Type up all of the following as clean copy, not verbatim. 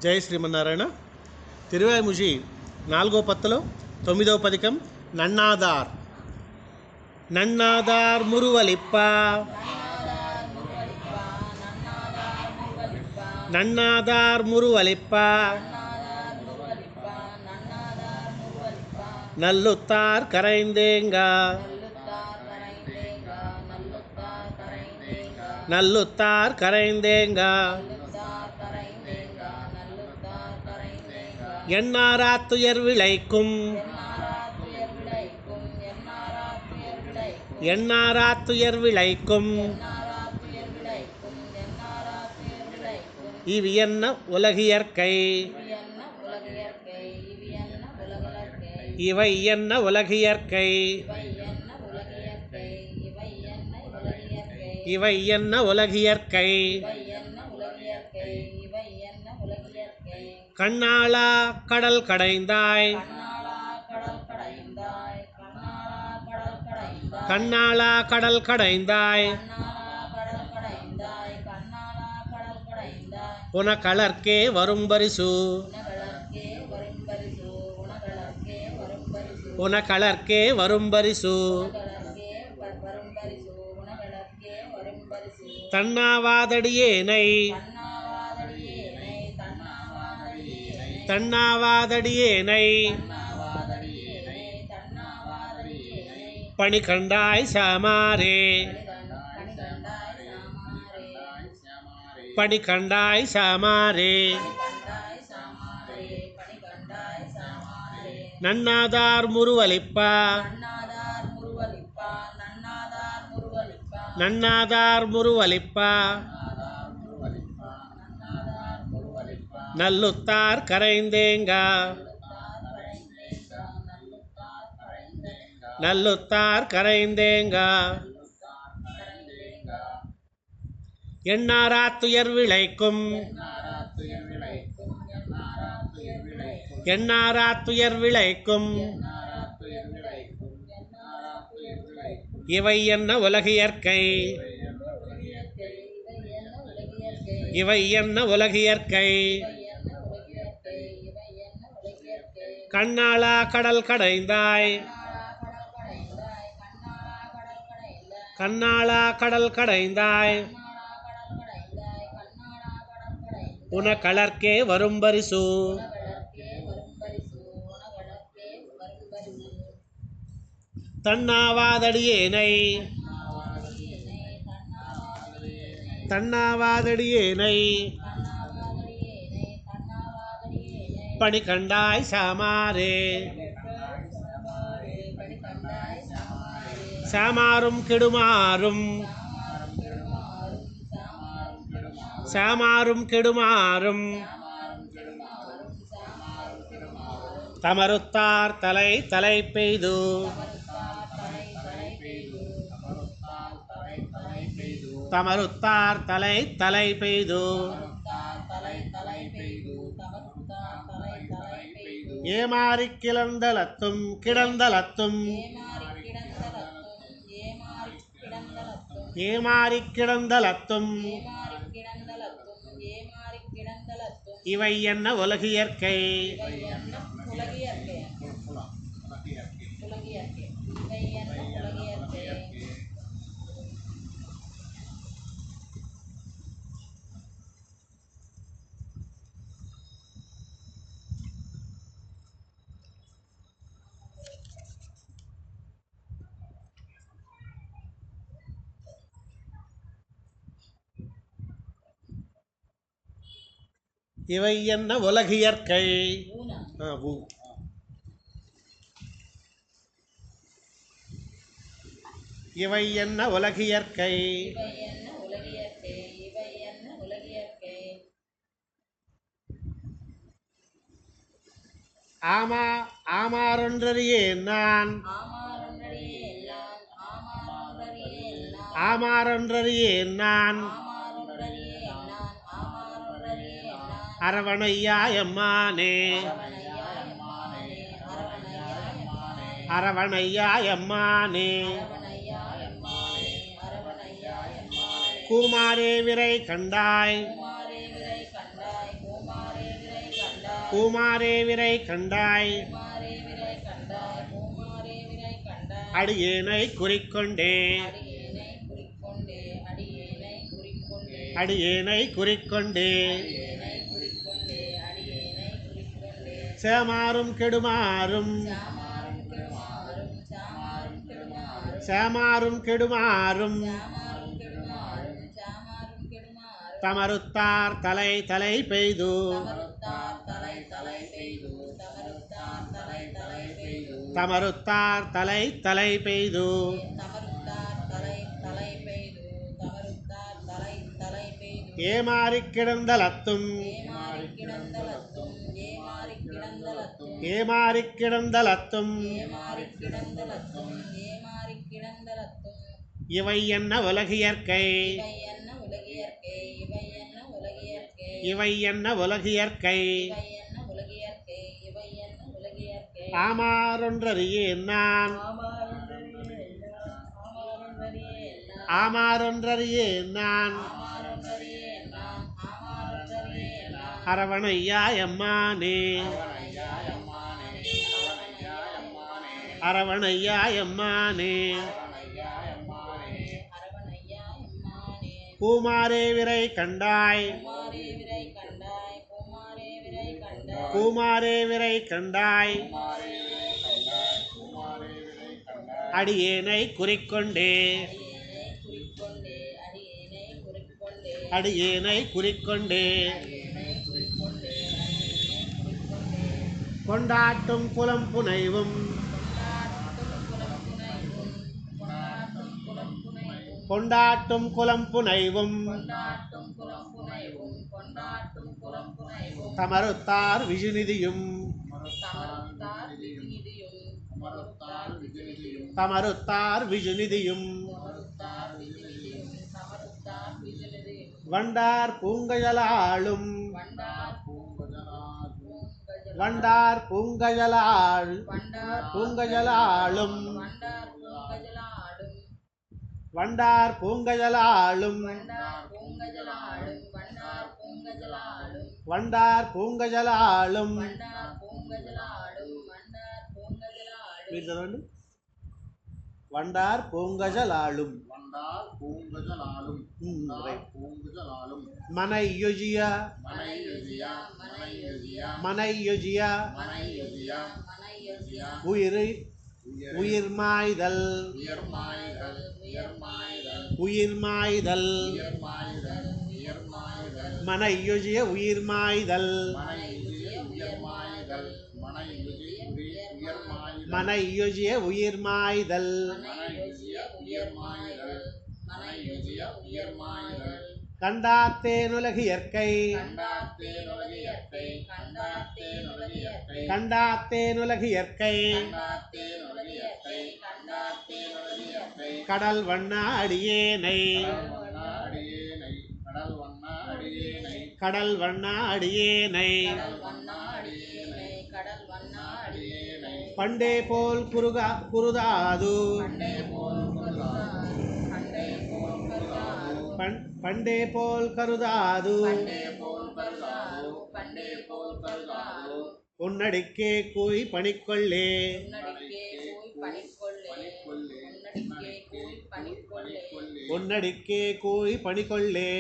జై శ్రీమన్నారాయణ. తిరువాయిముషి 4వ పత్తులో 9వ పదికం నన్నాదార్. నన్నాదార్ మురువలిప్ప నన్నాదార్ మురువలిప్ప நல்லுத்தார் கரைந்தேங்க நல்லுத்தார் கரைந்தேங்க எண்ணாராத்துயர் விளைக்கும் எண்ணாராத்துயர் விளைக்கும் இவி என்ன உலகியற்கை இவை என்ன உலகியற்கை இவை என்ன உலகியற்கை கண்ணாளா கடல் கடைந்தாய் கண்ணாளா கடல் கடைந்தாய் உனக்களர்க்கே வரும் பரிசு உனக்களர்க்கே வரும் பரிசு தன்னாவாதடியேனை தன்னாவாதடியேனை பணி கண்டாய் சாமாரே பணி கண்டாய் சாமாரே நன்னாதார் முருவலிப்ப நன்னாதார் முருவலிப்ப நல்லுத்தார் கரைந்தேங்க நல்லுத்தார் கரைந்தேங்க எண்ணாராத்துயர் விளைக்கும் எண்ணாராத்துயர் விளைக்கும் இவை என்ன உலகியற்கை இவை என்ன உலகியற்கை கண்ணாளா கடல் கடைந்தாய் கண்ணாளா கடல் கடைந்தாய் உனக்களர்க்கே வரும் பரிசு தன்னாவாதடியேனை தன்னாவாதடியேனை பணி கண்டாய் சாமாரே சாமாரும் கெடுமாறும் சாமாரும் கெடுமாறும் தமருத்தார் தலை தலை பெய்து தமருத்தார் தலை தலை பெய்து ஏமாறி கிளந்தலத்தும் கிடந்தலத்தும் ஏமாறி கிடந்தலத்தும் இவை என்ன உலகியற்கை இவை என்ன உலகியற்கை இவை என்ன உலகியற்கை ஆமா ஆமாறொன்றறியேன் நான் ஆமாறொன்றறியேன் நான் அரவணையாயம்மானே அரவணையாயம்மானே குமாரே விரை கண்டாய் பூமாரே விரை கண்டாய் அடியேனை குறிக்கொண்டே அடியேனை குறிக்கொண்டே சேமாறும் கெடுமாறும் சேமாறும் கெடுமாறும் தமருத்தார் தலை தலை பெய்து தமருத்தார் தலை தலை பெய்து ஏமாறிக் கிடந்தலத்தும் ஏமாறிக் கிடந்தலத்தும் இவை என்ன உலகியற்கை இவை என்ன உலகியற்கை ஆமாறொன்றறியேன் நான் ஆமாறொன்றறியேன் நான் அரவணையா எம்மானே அரவணையா எம்மானே பூமாரே விரை கண்டாய் பூமாரே விரை கண்டாய் அடியேனை குறிக்கொண்டே அடியேனை குறிக்கொண்டே கொண்டாட்டும் குலம் புனைவும் கொண்டாட்டும் குலம் புனைவும் தமருத்தார் விஜுநிதியும் தமருத்தார் விஜுநிதியும் வண்டார் பூங்கஜலாளும் வண்டார் பூங்கஜலாள் பூங்கஜலாளும் வண்டார் பூங்கஜலாளும் வண்டார் பூங்கஜலாளும் வண்டார் பூங்கஜலாளும் மனையொஜிய மனையொஜிய உயிரை உயிர்மாய்தல் உயிர்மாய்தல் மனையொஜிய உயிர்மாய்தல் மனையொஜிய உயிர்மாய்தல் கண்டாத்தேனுலகியற்கை கண்டாத்தேனுலகியற்கை கடல் வண்ண அடியேனை கடல் வண்ண அடியேனை பண்டே போல் குருதாது பண்டே போல் கருதாது பொன்னடிக்கே கூய் பணிக்கொள்ளே பொன்னடிக்கே கூய் பணிக்கொள்ளே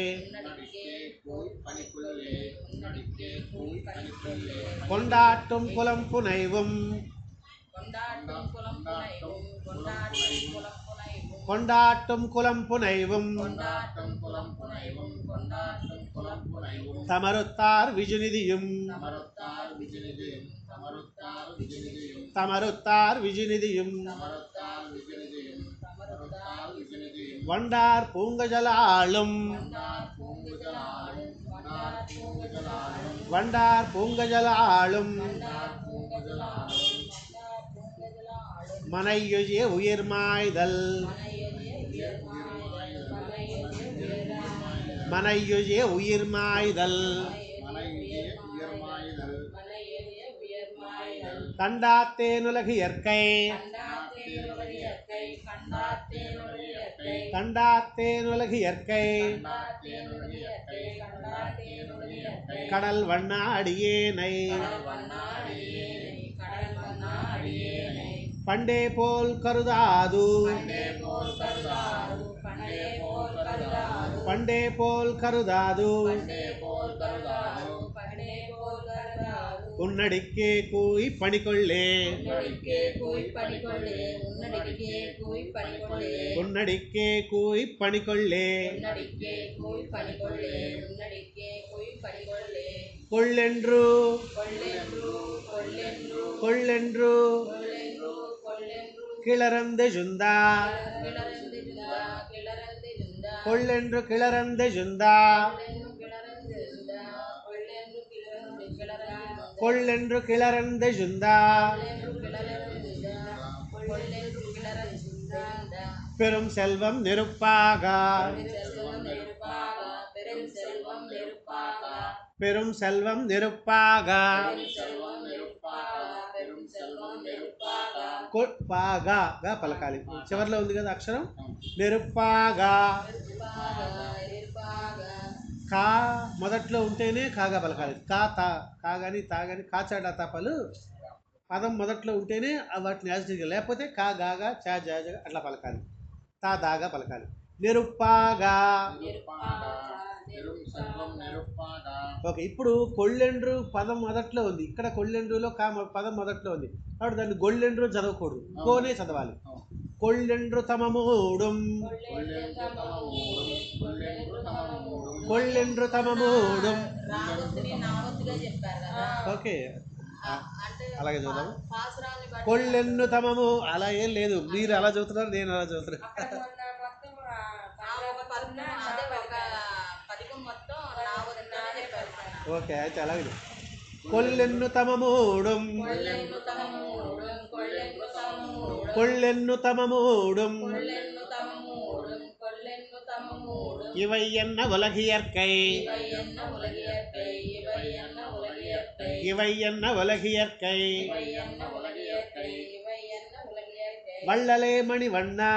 கொண்டாட்டும் குலம் புனைவும் கொண்டாட்டும் குலம் புனைவும் தமருத்தார் விஜுநிதியும் தமருத்தார் விஜுநிதியும் வண்டார் பூங்கஜலாளும் வண்டார் பூங்கஜலாளும் மனையொஜிய உயிர்மாய்தல் மனையொஜிய உயிர்மாய்தல் கண்டாத்தேனுலகியற்கை கண்டாத்தேனுலகியற்கை கடல் வண்ண அடியேனை பண்டே போல் கருதாது பண்டே போல் கருதாது உன்னடிக்கே கூய் பணிகொள்ளே உன்னடிக்கே கூய் பணிகொள்ளே கொள்ளென்று கொள்ளென்று கிளறந்து ஜுந்தா கொள்ளென்று கிளறந்து ஜுந்தா கொள்ளென்று கிளறந்து ஜுந்தா பெரும் செல்வம் நெருப்பாக பெரும் செல்வம் நெருப்பாக పాగా పలకాలి చివర్లో ఉంది కదా అక్షరం నెరుపాగా కా మొదట్లో ఉంటేనే కాగా పలకాలి కా తా కాగాని తాగాని కాచాడా తపలు పదం మొదట్లో ఉంటేనే వాటిని యాజిటీగా లేకపోతే కా గాగా చా జాజగా అట్లా పలకాలి తా దాగా పలకాలి నెరుపాగా ఓకే ఇప్పుడు కొళ్ళెండ్రు పదం మొదట్లో ఉంది ఇక్కడ కొళ్ళెండ్రులో కా పదం మొదట్లో ఉంది కాబట్టి దాన్ని గొళ్ళెండ్రు చదవకూడదు కోనే చదవాలి కొళ్ళెండ్రు తమమూడుం కొళ్ళెండ్రు తమమూడుం ఓకే అలాగే చదువు కొళ్ళెన్ను తమము అలా ఏం లేదు మీరు అలా చదువుతున్నారు నేను అలా చదువుతున్నాను ఓకే అయితే అలాగే కొల్లెన్ను తమమూడుం కొల్లెన్ను తమమూడుం ఇవయ్యన్న ఉలగియర్కై ఇవయ్యన్న ఉలగియర్కై వள்ளலே மணிவண்ணா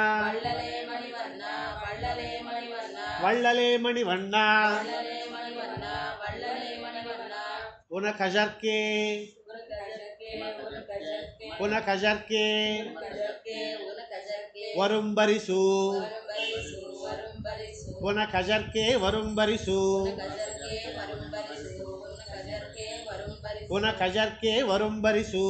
வள்ளலே மணிவண்ணா உனகஜர்க்கே உனகஜர்க்கே வரும்பரிசு உனகஜர்க்கே வரும்பரிசு உனகஜர்க்கே வரும்பரிசு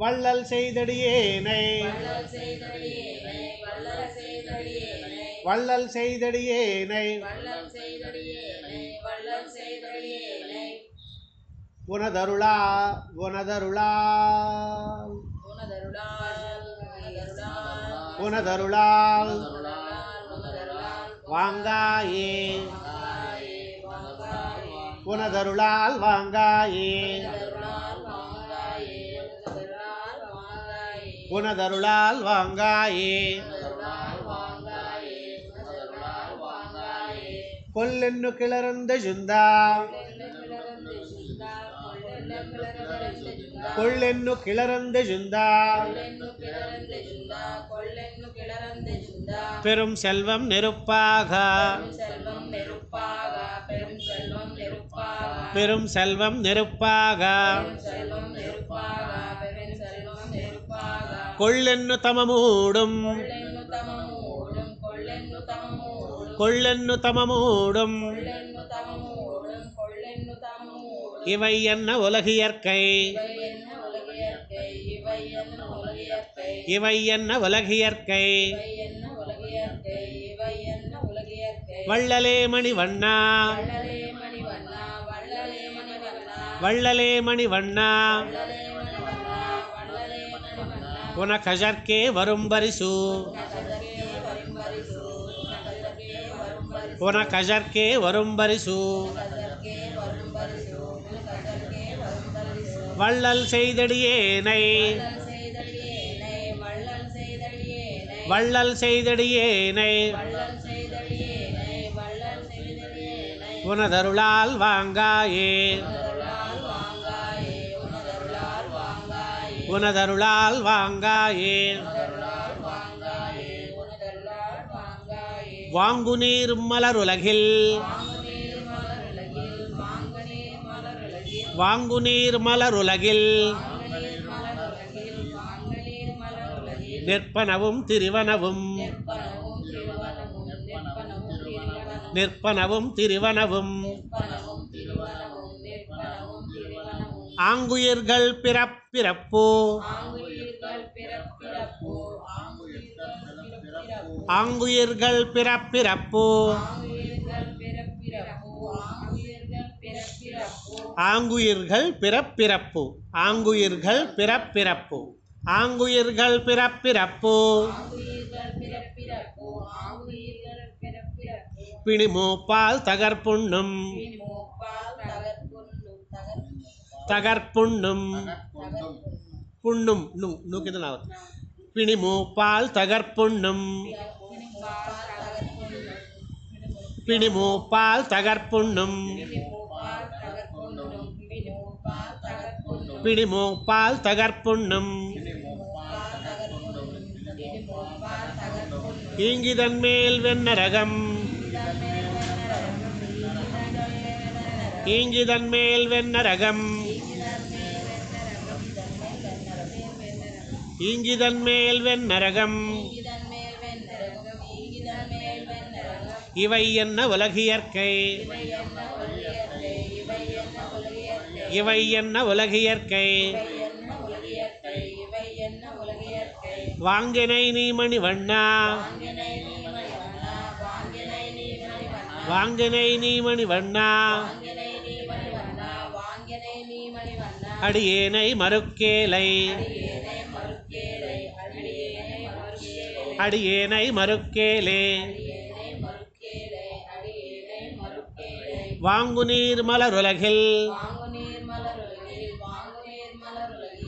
வள்ளல் செய்தடியேனை வள்ளல் செய்தடியேனை உனதருளா உனதருளா உனதருளால் வாங்காயே உனதருளால் வாங்காயே உனதருளால் வாங்காயே கொல்லென்னு கிளறந்த ஜுந்தா கொள்ளென்னு கிளறந்த ஜுந்தா பெரும் செல்வம் நெருப்பாக பெரும் செல்வம் நெருப்பாக கொள்ளென்னு தமமூடும் கொள்ளென்னு தமமூடும் இவையன்ன உலகியற்கை இவையன்ன உலகியற்கை வள்ளலே மணிவண்ணா வள்ளலே மணிவண்ணா உனகஜர்க்கே வரும்பரிசு உனகஜர்க்கே வரும்பரிசு வள்ளல் செய்தடியேனை வள்ளல் செய்தடியேனை உனதருளால் வாங்காயே உனதருளால் வாங்காயே வாங்குநீர் மலருலகில் வாங்குநீர் மலருலகில் நிற்பனவும் திரிவனவும் நிற்பனவும் திரிவனவும் ஆங்குயிர்கள் பிறப்பிறப்பு ஆங்குயிர்கள் பிறப்பிறப்பு ஆங்குயிர்கள் பிறப்பிறப்பு ஆங்குயிர்கள் பிறப்பிறப்பு ஆங்குயிர்கள் பிறப்பிறப்பு பிணிமூப்பால் தகர்ப்புண்ணும் தகர்ப்புண்ணும் புண்ணும் நூக்கிதான் ஆகும் பிணிமூப்பால் தகர்ப்புண்ணும் பிணிமூப்பால் தகர்ப்புண்ணும் பிணிமூப்பால் தகர்ப்புண்ணும் ஈங்கிதன் மேல் வெண்ணரகம் ஈங்கிதன் மேல் வெண்ணரகம் ஈங்கிதன் மேல் வெண்ணரகம் இவை என்ன உலகியற்கை இவை என்ன உலகியற்கை வாங்கினை நீ மணிவண்ணா வாங்கினை நீ மணிவண்ணா அடியேனை மறுக்கேலை அடியேனை மறுக்கேலே வாங்குநீர் மலருலகில்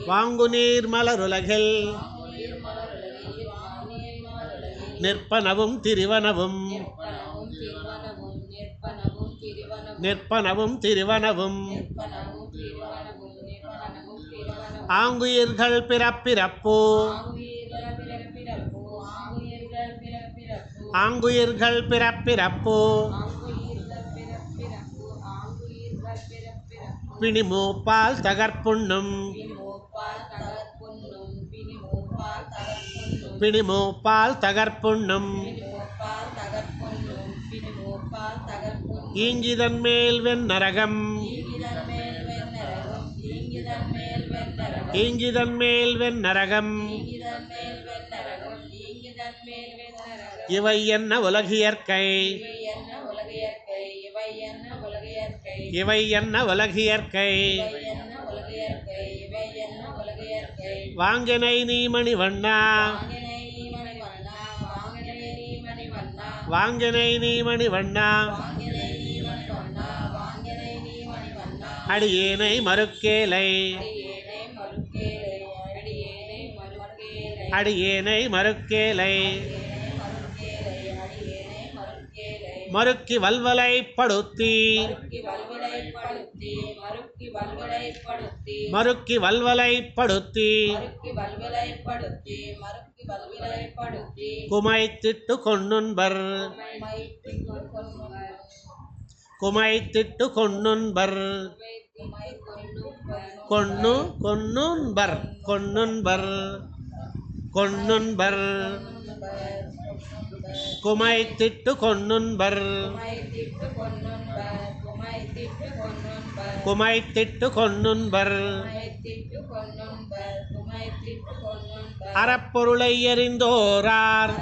வாங்குநீர் மலருலகில் நிற்பனவும் திரிவனவும் நிற்பனவும் திரிவனவும் ஆங்குயிர்கள் பிறப்பிறப்பு ஆங்குயிர்கள் பிறப்பிறப்பு பிணிமூப்பால் தகர்ப்புண்ணும் பிணிமூப்பால் தகர்ப்புண்ணும் ஈங்கிதன் மேல் வெண்ணரகம் ஈங்கிதன் மேல் வெண்ணரகம் இவை என்ன உலகியற்கை இவை என்ன உலகியற்கை வாங்கினை நீ மணிவண்ணா வாங்கினை நீ மணிவண்ணா அடியேனை மறுக்கேலை அடியேனை மறுக்கேலை மறுக்கி வல்வலை படுத்தி மறுக்கி வல்வலை படுத்தி குமைத்திட்டு கொன்னுன்பர் குமைத்திட்டு கொன்னுன்பர் கொன்னு கொன்னுன்பர் கொன்னுன்பர் கொன்னுன்பர் குமைத்திட்டு கொன்னுன்பர் குமைத்திட்டு கொன்னுன்பர் அறப்பொருளை எறிந்தோரார்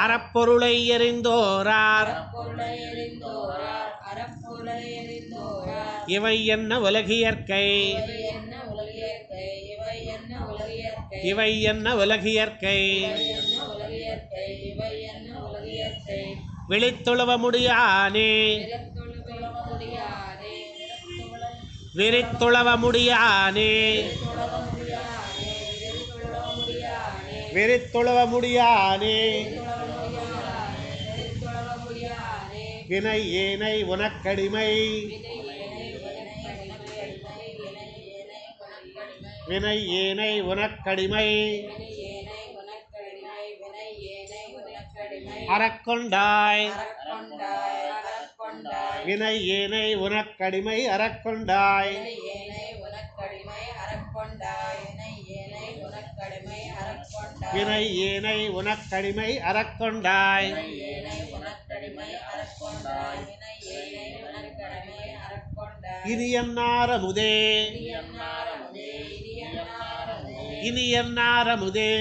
அறப்பொருளை எறிந்தோரார் இவை என்ன உலகியற்கை இவை என்ன உலகியற்கை விழித்துளவ முடியானே விரித்துளவ முடியானே விரித்துளவ முடியானே வினை ஏனை உனக்கடிமை வினை ஏனை உனக்கடிமை அறக்கொண்டாய் வினை ஏனை உனக்கடிமை அறக்கொண்டாய் வினை ஏனை உனக்கடிமை அறக்கொண்டாய் இனியன்னாரமுதே இனியன்னாரமுதே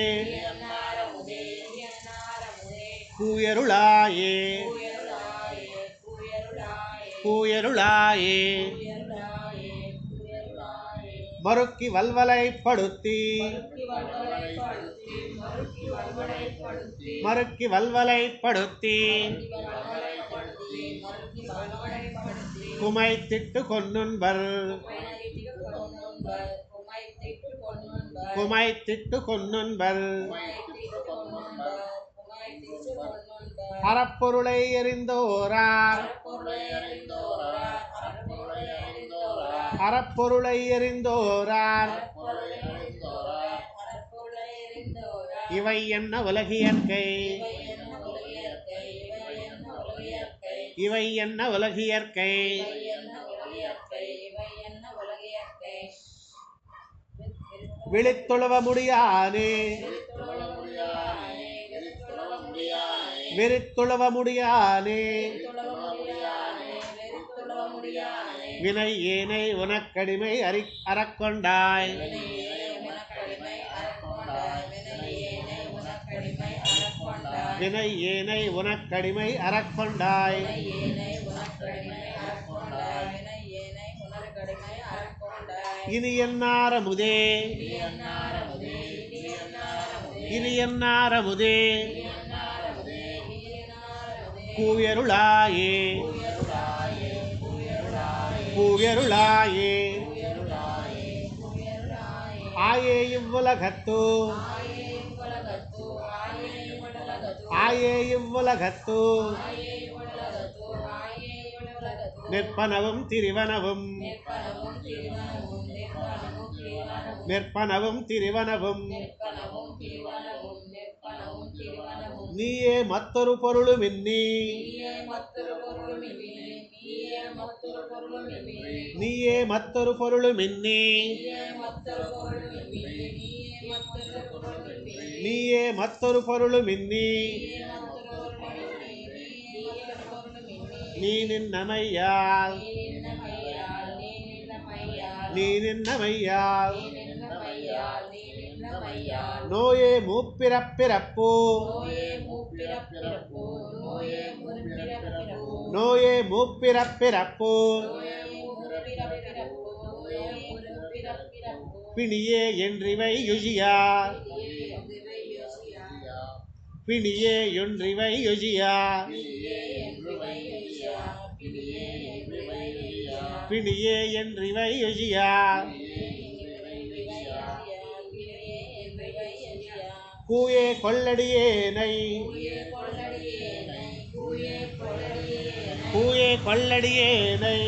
கூயருளாயே கூயருளாயே மறுக்கி வல்வலைப்படுத்தி மறுக்கி வல்வலைப்படுத்தி குமைத்திட்டு கொன்னுன்பர் குமைத்திட்டு கொன்னுன்பர் அறப்பொருளை எறிந்தோரார் அறப்பொருளை எறிந்தோரார் இவை என்ன உலகியற்கை இவை என்ன உலகியற்கை விழித்தொழுவ முடியானே வெறித்துளவ முடியானே வினை ஏனை உனக்கடிமை அறக்கொண்டாய் வினை ஏனை உனக்கடிமை அறக்கொண்டாய் இனி என்னாரமுதே இனி என்னாரமுதே கூயருளாயே கூயருளாயே ஆயே இவ்வுலகத்து ஆயே இவ்வுலகத்து நிற்பனவும் திரிவனவும் நிற்பனவும் திரிவனவும் நீயே மற்றொரு பொருளுமின்னி நீயே மற்றொரு பொருளுமின்னி நீயே மற்றொரு பொருளுமின்னி நீ நின்னமையால் நீ நின்னமையால் நோயே மூப்பிறப்பிறப்போ நோயே மூப்பிறப்பிறப்போ பிணியே என்றிவை யுஜியா பிணியே என்றிவை யுஜியா பிணியே என்றிவை யுஜியா கூயே கொள்ளடியேனை கூயே கொள்ளடியேனை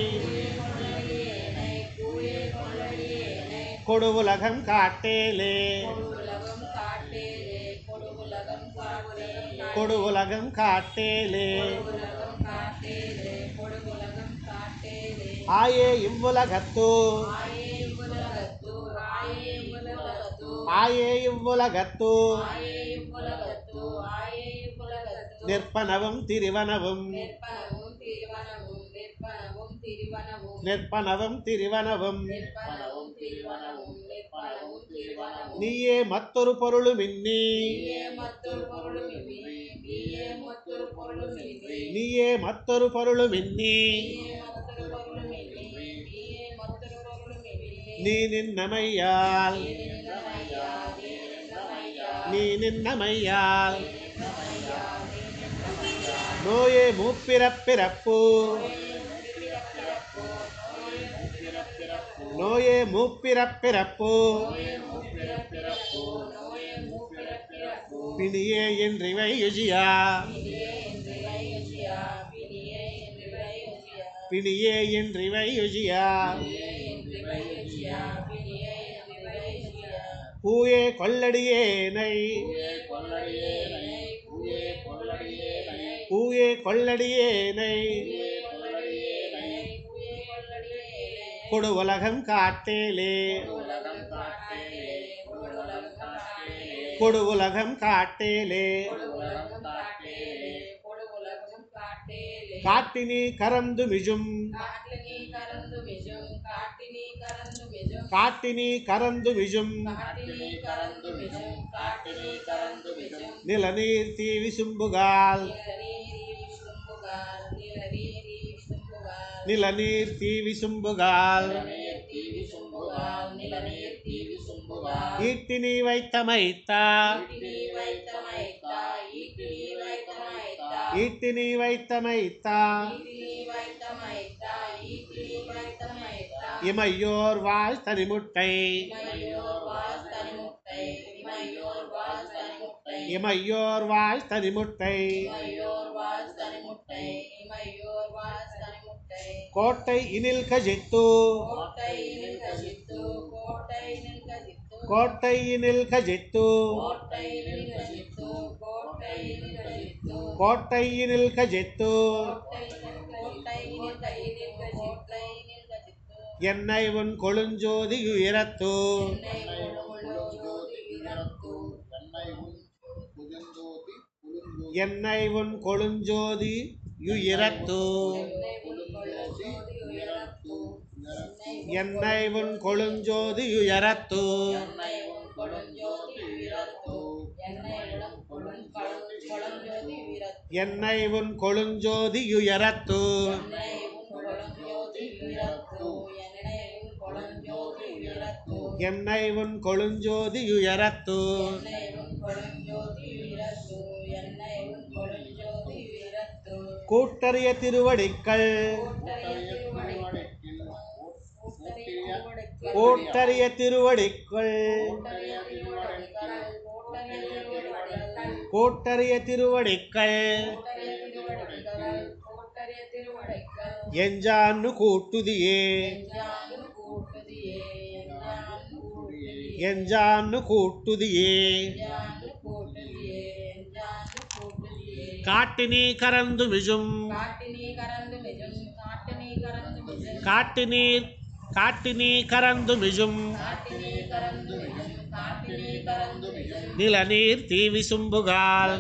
கொடுவுலகம் காட்டேலே கொடுவுலகம் காட்டேலே ஆயே இவ்வுலகத்து ஆயே இவ்வுலகத்து நிற்பனவும் திரிவனவும் நிற்பனவும் திரிவனவும் நீயே மற்றொரு பொருளுமின்னி நீயே மற்றொரு பொருளுமின்னி நீ நின்னமையால் நீ நின்னமையால் நோயே மூப்பிறப்பிறப்பு நோயே மூப்பிறப்பிறப்பு பிணியே என்றிவை யுஜியா பிணியே என்றிவை யுஜியா பூயே கொள்ளடியேனை கொள்ளடியேனை கொடு உலகம் காட்டேலே கொடு உலகம் காட்டேலே காட்டினி கரந்து மிஜும் காட்டினி கரந்து மிஜும் நிலநீர் தீ விசும்புகால் நிலநீர் தீ விசும்புகால் ஈட்டினி வைத்தமைத்தா ஈட்டினி வைத்தமைத்தா இமையோர் வாழ் தனிமுட்டை இமையோர் வாழ் தனிமுட்டை கோட்டை இனில் கஜித்து கோட்டை இனில் கஜித்து கோட்டை இனில் கஜித்து என்னை உன் கொழுஞ்சோதி உயரத்து என்னை உன் கொழுஞ்சோதி உயரத்து என்னை உன் கொழுஞ்சோதி உயரத்து என்னை உன் கொழுஞ்சோதி உயரத்து என்னை உன் கொழுஞ்சோதி உயரத்து கூட்டறிய திருவடிக்கள் கூட்டறிய திருவடிக்கள் கூட்டறிய திருவடிக்கள் எஞ்சான்னு கூட்டுதியே எஞ்சான்னு கூட்டுதியே காட்டினி கரந்து மிஜும் காட்டினீர் காட்டினி கரந்து மிஜும் நிலநீர் தீ விசும்புகால்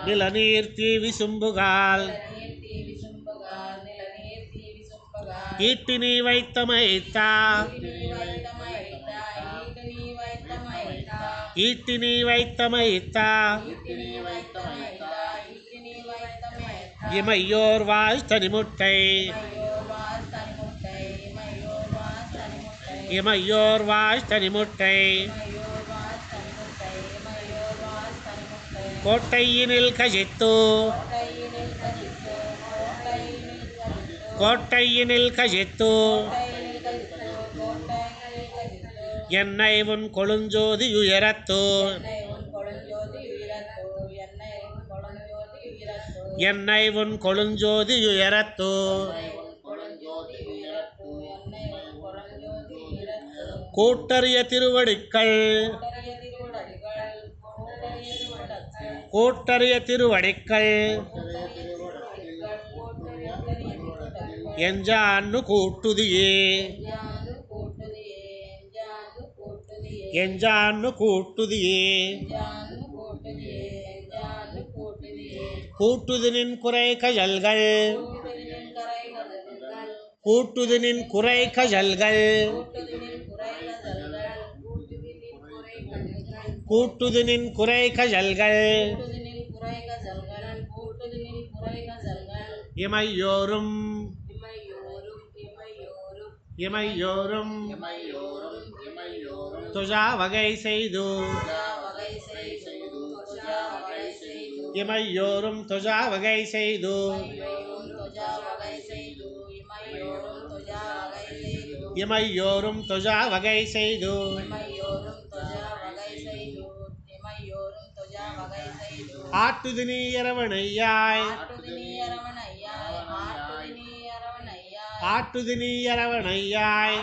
நிலநீர் தீ விசும்புகால் ஈட்டினி வைத்தமைத்தா ஈட்டினி வைத்தமைத்தா இமையோர் வாழ் தனிமுட்டை இமையோர் வாழ் தனிமுட்டை கோட்டையினில் கஜித்து கோட்டையினில் கஜித்து என்னை உன் கொழுஞ்சோதி உயரத்து என்னை உன் கொழுஞ்சோதி உயரத்து கூட்டறிய திருவடிக்கள் கூட்டறிய திருவடிக்கள் எஞ்சான்னு கூட்டுதியே எஞ்சான்னு கூட்டுதியே கூட்டுதினின் குறை கஜல்கள் கூட்டுதினின் குறை கஜல்கள் கூட்டுதினின் குறை கஜல்கள் இமையோரும் இமையோரும் துஜா வகை செய்து இமையோரும் துஜா வகை செய்து இமையோரும் துஜா வகை செய்து ஆட்டுதினி அரவணையாய் ஆட்டுதினி அரவணையாய்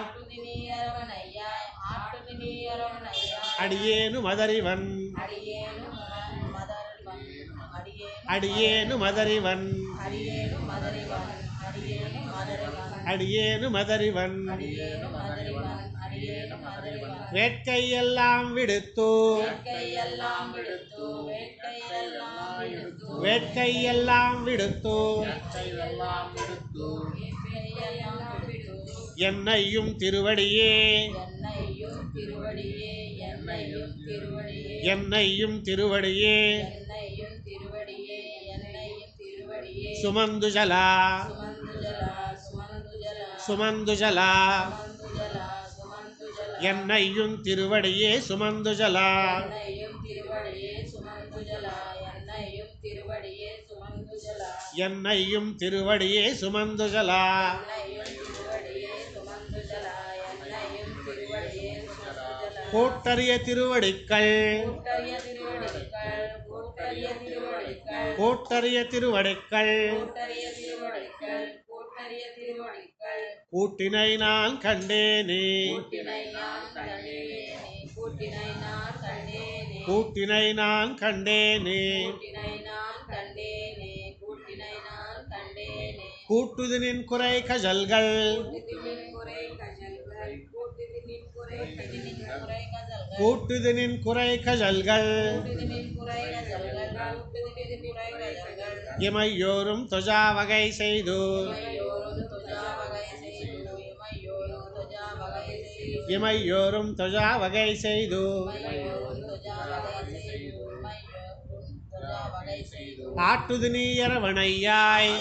அடியேனு மதறிவன் அடியேனு மதறிவன் அடியேனு மதறிவன் வேட்கையெல்லாம் விடுத்து வேட்கையெல்லாம் விடுத்து என்னையும் திருவடியே என்னையும் திருவடியே சுமந்துஜலா சுமந்துஜலா என்னையும் திருவடியே சுமந்துஜலா என்னையும் திருவடியே சுமந்துஜலா கோட்டரிய திருவடிக்கள் கோட்டரிய திருவடிக்கள் கூட்டினை நான் கண்டேனே கூட்டினை நான் கண்டேனே கூட்டுது நின் குறை கஜல்கள் கூட்டுது நின் குறை கஜல்கள் இமையோரும் துஜா வகை செய்து இமையோரும் துஜா வகை செய்து ஆட்டுது நீ அரவணையாய்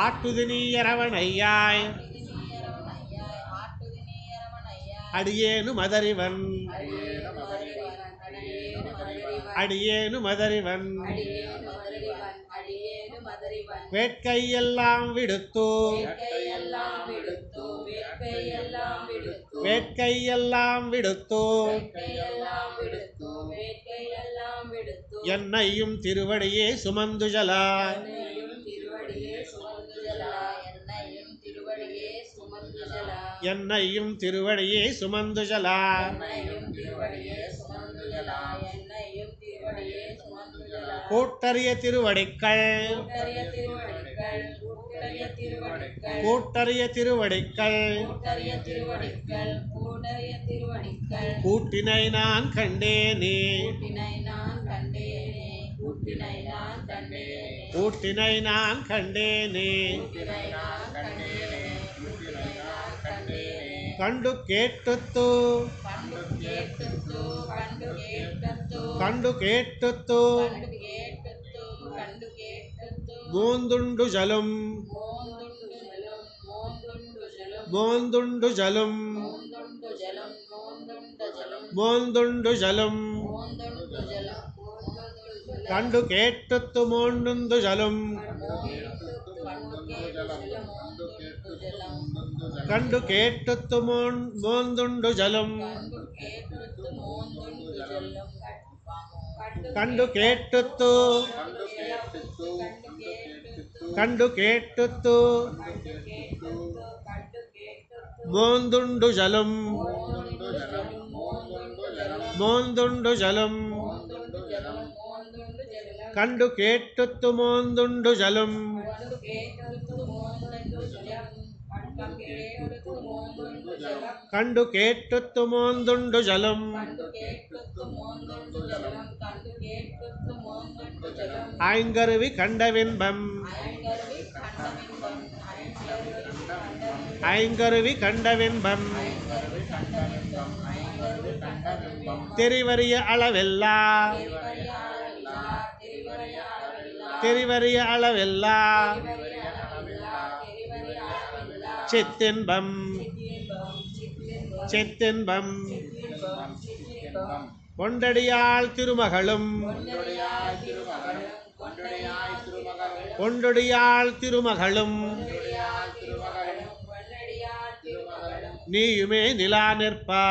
ஆட்டுது நீ அரவணையாய் அடியேனு மதறிவன் அடியேனு மதறிவன் வேட்கையெல்லாம் விடுத்து வேட்கையெல்லாம் விடுத்து என்னையும் திருவடியே சுமந்துஜலா என்னையும் திருவடியே சுமந்துஜலா கூட்டரிய திருவடிக்கள் கூட்டரிய திருவடிக்கள் கூட்டினை நான் கண்டேனே கூட்டினை நான் கண்டேனே ಕಂಡು ಕೇಟ್ಟುತ್ತು ಕಂಡು ಕೇಟ್ಟುತ್ತು ಮೋಂದುಂಡು ಜಲಂ ಮೋಂದುಂಡು ಜಲಂ ಮೋಂದುಂಡು ಜಲಂ ಕಂಡು ಕೇಟ್ಟುತ್ತು ಮೋಂದುಂಡು ಜಲಂ ಕಂಡು ಕೇಟ್ಟುತ್ತು ಮೋಂದುಂಡು ಜಲಂ ಕಂಡು ಕೇಟ್ಟುತ್ತು ಕಂಡು ಕೇಟ್ಟುತ್ತು ಮೋಂದುಂಡು ಜಲಂ ಮೋಂದುಂಡು ಜಲಂ ಕಂಡು ಕೇಟ್ಟುತ್ತು ಮೋಂದುಂಡು ಜಲಂ ಕಂಡು ಕೇಟ್ಟುತ್ತು ಮೋಂದುಂಡು ಜಲಂ ஐங்கருவி கண்டவின்பம் ஐங்கருவி கண்டவின்பம் தெரிவறிய அளவெல்லா தெரிவறிய அளவெல்லா சித்தின்பம் சித்தின்பம் கொண்டடியாள் திருமகளும் கொண்டடியாள் திருமகளும் நீயுமே நிலா நிற்பா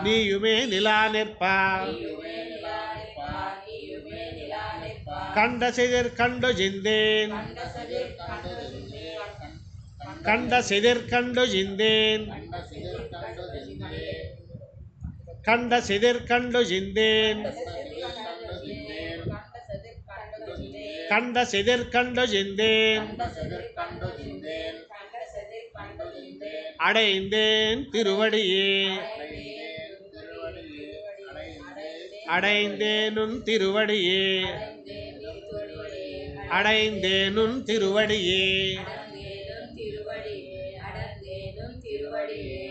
நீயுமே நிலா நிற்பா கண்ட செதிர் கண்டு ஜிந்தேன் கண்ட செதிர் கண்டு ஜிந்தேன் கண்ட சிதிர் கண்டு சிந்தேன் கண்ட சிதிர் கண்டு சிந்தேன் அடைந்தேன் திருவடியே அடைந்தேனுன் திருவடியே அடைந்தேனுன் திருவடியே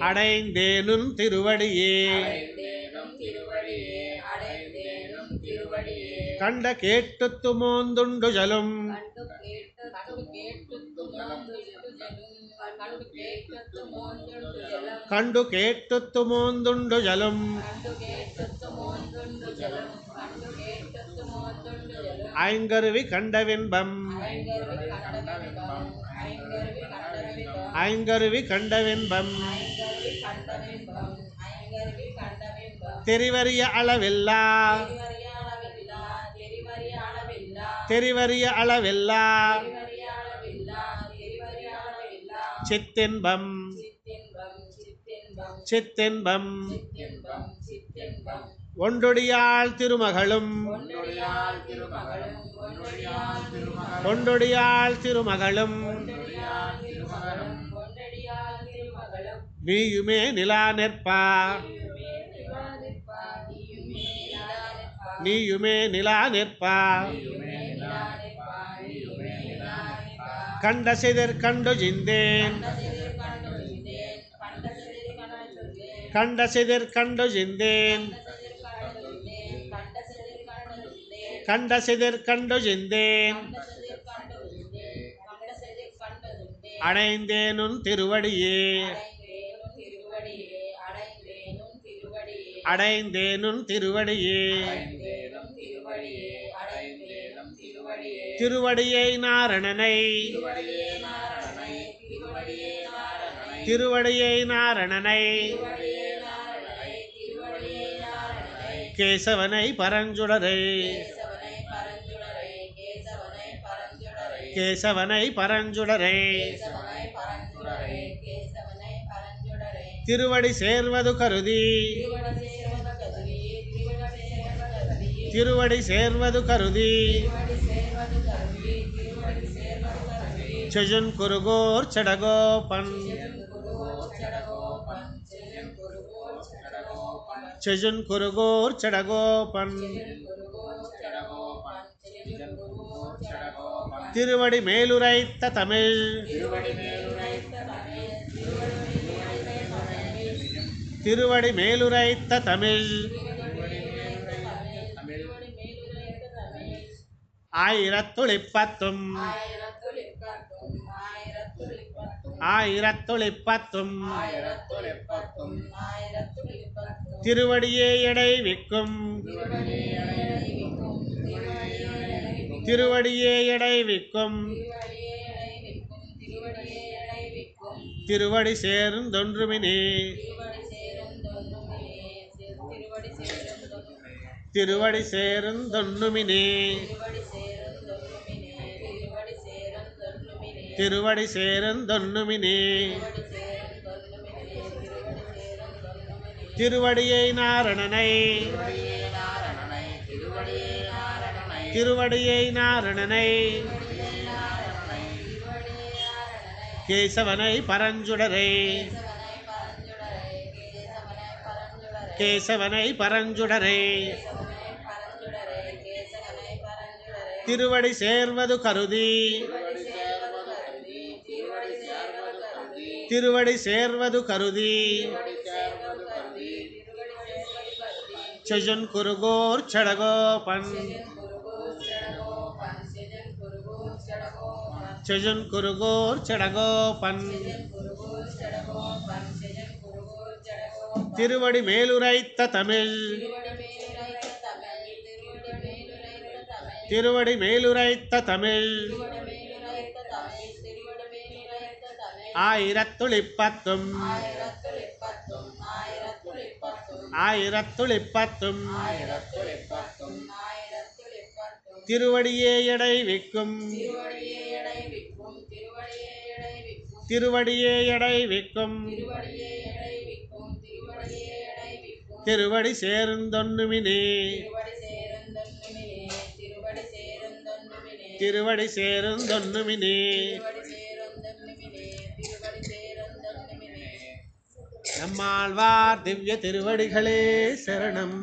அடைந்தேனுன் திருவடியே கண்ட கேட்டுத்து மோந்துண்டு ஜலும் கண்டு கேட்டுத்து மோந்துண்டு ஜலும் ஐங்கருவி கண்டவின்பம் ஐங்கருவி கண்டவின்பம் தெரிவறிய அளவில்லா தெரிவறிய அளவில்லா சித்தின்பம் சித்தின்பம் ஒன்றொடியாள் திருமகளும் ஒன்றொடியாள் திருமகளும் நீயுமே நிலா நிற்பா நீயுமே நிலா நிற்பா கண்ட சிதிர் கண்டு சிந்தேன் கண்ட சிதிர் கண்டு சிந்தேன் கண்ட சிதிர் கண்டு சிந்தேன் அடைந்தேனுன் திருவடியே அடைந்தேனுன் திருவடியே திருவடியை நாரணனை திருவடியை நாரணனை கேசவனை பரஞ்சுடரை கேசவனை பரஞ்சுடரை திருவடி சேர்வது கருதி திருவடி சேர்வது கருதி செஜன் குருகோர் சடகோபன் செஜன் குருகோர் சடகோபன் திருவடி மேலுரைத்த தமிழ் திருவடி மேலுரைத்த தமிழ் ஆயிரத்துளிப்பத்தும் ஆயிரத்துளிப்பத்தும் திருவடியே எடை விக்கும் திருவடியே எடை விக்கும் திருவடி சேர்ந்தொன்றுமினே திருவடி சேர்ந்தொன்றுமினே திருவடி சேர்ந்தொன்றுமினே திருவடியை நாரணனை திருவடியை நாரணனை கேசவனை பரஞ்சுடரை கேசவனை பரஞ்சுடரை திருவடி சேர்வது கருதி திருவடி சேர்வது கருதி செஜன் குருகோர் சடகோபன் செஜன் குருகோர் சடகோபன் திருவடி மேலுரைத்த தமிழ் திருவடி மேலுரைத்த தமிழ் ஆயிரத்துளிப்பத்தும் ஆயிரத்துளிப்பத்தும் திருவடியே எடை விக்கும் திருவடியே எடை விக்கும் திருவடி சேருந்தொன்னுமினே திருவடி சேருந்தொன்னுமினே நம்மாழ்வார் திவ்ய திருவடிகளே சரணம்.